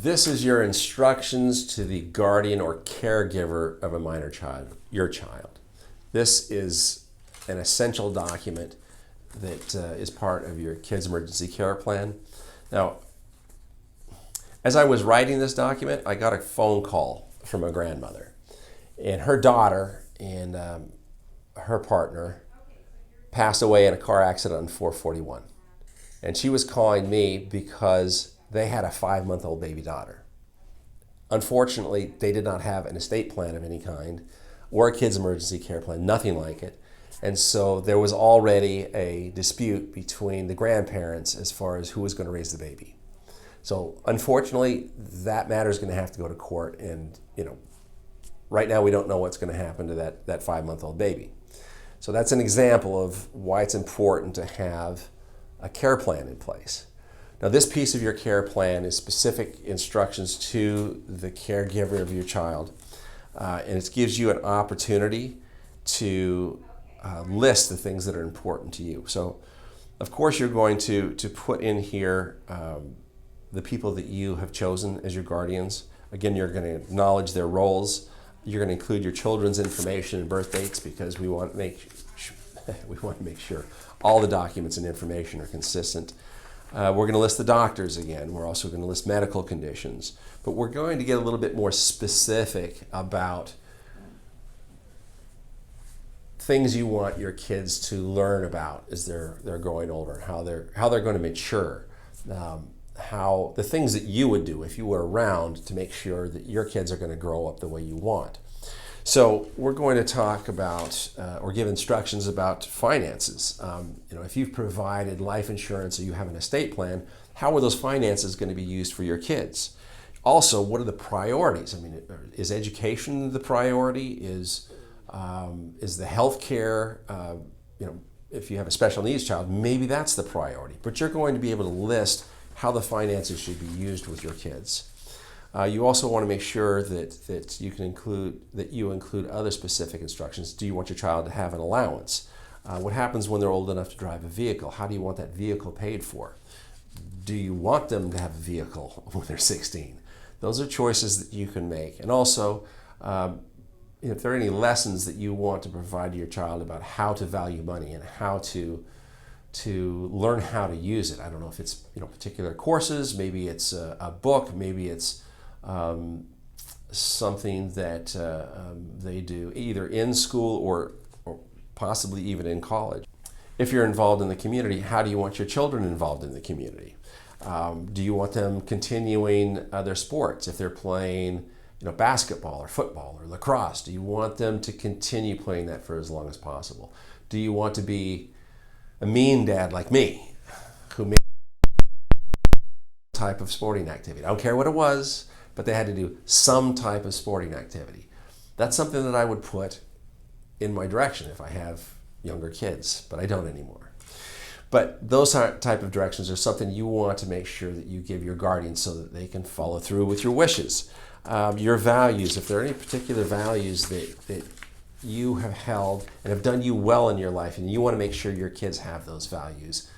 This is your instructions to the guardian or caregiver of a minor child, your child. This is an essential document that is part of your kid's emergency care plan. Now, as I was writing this document, I got a phone call from a grandmother, and her daughter and her partner passed away in a car accident on 441. And she was calling me because they had a 5-month-old baby daughter. Unfortunately, they did not have an estate plan of any kind or a kid's emergency care plan, nothing like it. And so there was already a dispute between the grandparents as far as who was going to raise the baby. So unfortunately, that matter is going to have to go to court. And, right now we don't know what's going to happen to that 5-month-old baby. So that's an example of why it's important to have a care plan in place. Now, this piece of your care plan is specific instructions to the caregiver of your child, and it gives you an opportunity to list the things that are important to you. So, of course, you're going to put in here the people that you have chosen as your guardians. Again, you're going to acknowledge their roles. You're going to include your children's information and birth dates because we want to make sure all the documents and information are consistent. We're going to list the doctors again. We're also going to list medical conditions. But we're going to get a little bit more specific about things you want your kids to learn about as they're growing older, how they're going to mature, how the things that you would do if you were around to make sure that your kids are going to grow up the way you want. So we're going to talk about or give instructions about finances. If you've provided life insurance or you have an estate plan, how are those finances going to be used for your kids? Also, what are the priorities? I mean, is education the priority? Is the health care, if you have a special needs child, maybe that's the priority. But you're going to be able to list how the finances should be used with your kids. You also want to make sure that you include other specific instructions. Do you want your child to have an allowance? What happens when they're old enough to drive a vehicle? How do you want that vehicle paid for? Do you want them to have a vehicle when they're 16? Those are choices that you can make. And also, if there are any lessons that you want to provide to your child about how to value money and how to learn how to use it. I don't know if it's particular courses, maybe it's a book, maybe it's something that they do either in school or possibly even in college. If you're involved in the community, how do you want your children involved in the community? Do you want them continuing their sports? If they're playing basketball or football or lacrosse, do you want them to continue playing that for as long as possible? Do you want to be a mean dad like me, who made type of sporting activity? I don't care what it was, but they had to do some type of sporting activity. That's something that I would put in my direction if I have younger kids, but I don't anymore. But those type of directions are something you want to make sure that you give your guardian so that they can follow through with your wishes. Your values, if there are any particular values that you have held and have done you well in your life and you want to make sure your kids have those values,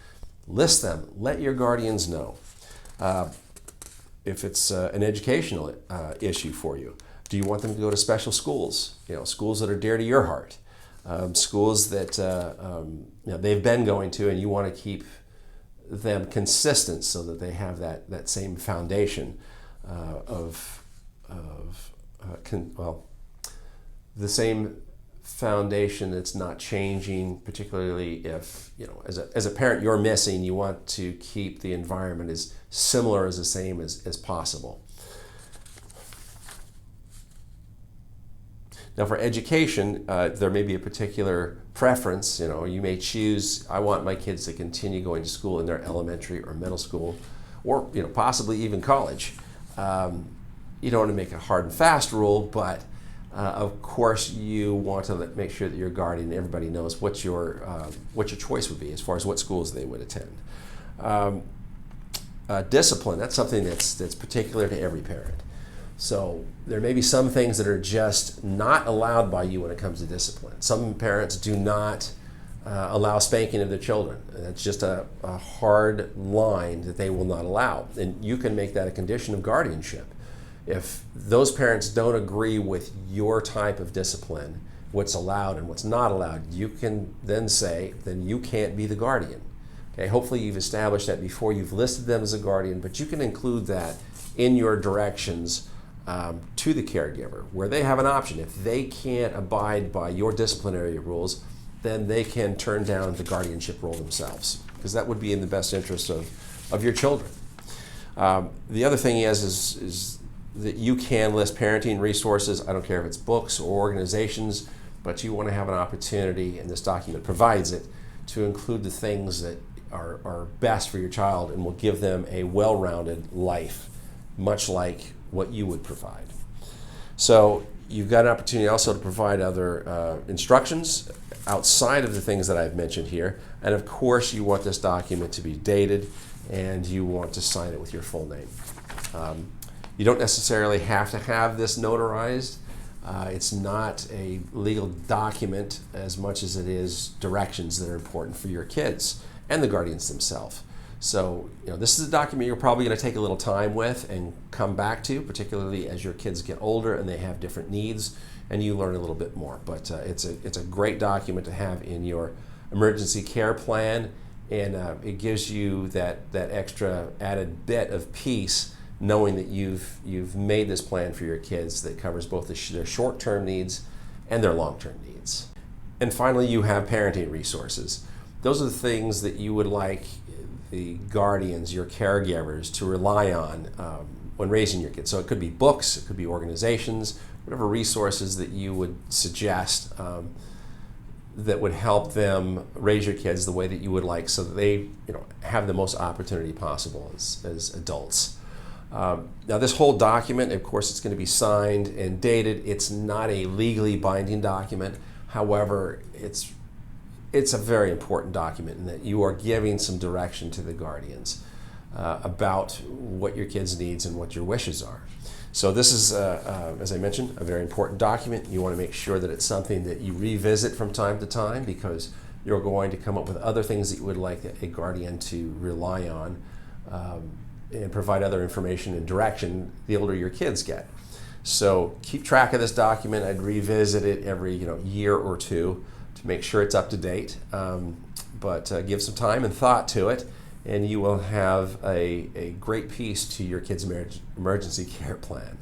list them. Let your guardians know. If it's an educational issue for you, do you want them to go to special schools? Schools that are dear to your heart, schools that they've been going to, and you want to keep them consistent so that they have that same foundation the same foundation that's not changing, particularly if, as a parent you're missing, you want to keep the environment as similar, as the same as possible. Now for education, there may be a particular preference. You may choose, I want my kids to continue going to school in their elementary or middle school, or possibly even college. You don't want to make a hard and fast rule, but of course, you want to make sure that your guardian, everybody knows what your choice would be as far as what schools they would attend. Discipline, that's something that's particular to every parent. So there may be some things that are just not allowed by you when it comes to discipline. Some parents do not allow spanking of their children. That's just a hard line that they will not allow. And you can make that a condition of guardianship. If those parents don't agree with your type of discipline, what's allowed and what's not allowed, you can then say, then you can't be the guardian. Okay, hopefully you've established that before you've listed them as a guardian, but you can include that in your directions to the caregiver, where they have an option. If they can't abide by your disciplinary rules, then they can turn down the guardianship role themselves, because that would be in the best interest of your children. The other thing is that you can list parenting resources. I don't care if it's books or organizations, but you want to have an opportunity, and this document provides it, to include the things that are best for your child and will give them a well-rounded life, much like what you would provide. So you've got an opportunity also to provide other instructions outside of the things that I've mentioned here. And of course, you want this document to be dated, and you want to sign it with your full name. You don't necessarily have to have this notarized. It's not a legal document as much as it is directions that are important for your kids and the guardians themselves. So, this is a document you're probably going to take a little time with and come back to, particularly as your kids get older and they have different needs and you learn a little bit more. But it's a great document to have in your emergency care plan, and it gives you that extra added bit of peace knowing that you've made this plan for your kids that covers both their short-term needs and their long-term needs. And finally, you have parenting resources. Those are the things that you would like the guardians, your caregivers, to rely on when raising your kids. So it could be books, it could be organizations, whatever resources that you would suggest that would help them raise your kids the way that you would like, so that they have the most opportunity possible as adults. Now, this whole document, of course, it's going to be signed and dated. It's not a legally binding document. However, it's a very important document in that you are giving some direction to the guardians about what your kids' needs and what your wishes are. So this is, as I mentioned, a very important document. You want to make sure that it's something that you revisit from time to time, because you're going to come up with other things that you would like a guardian to rely on and provide other information and direction the older your kids get. So keep track of this document. I'd revisit it every year or two to make sure it's up to date. But give some time and thought to it, and you will have a great piece to your kids' emergency care plan.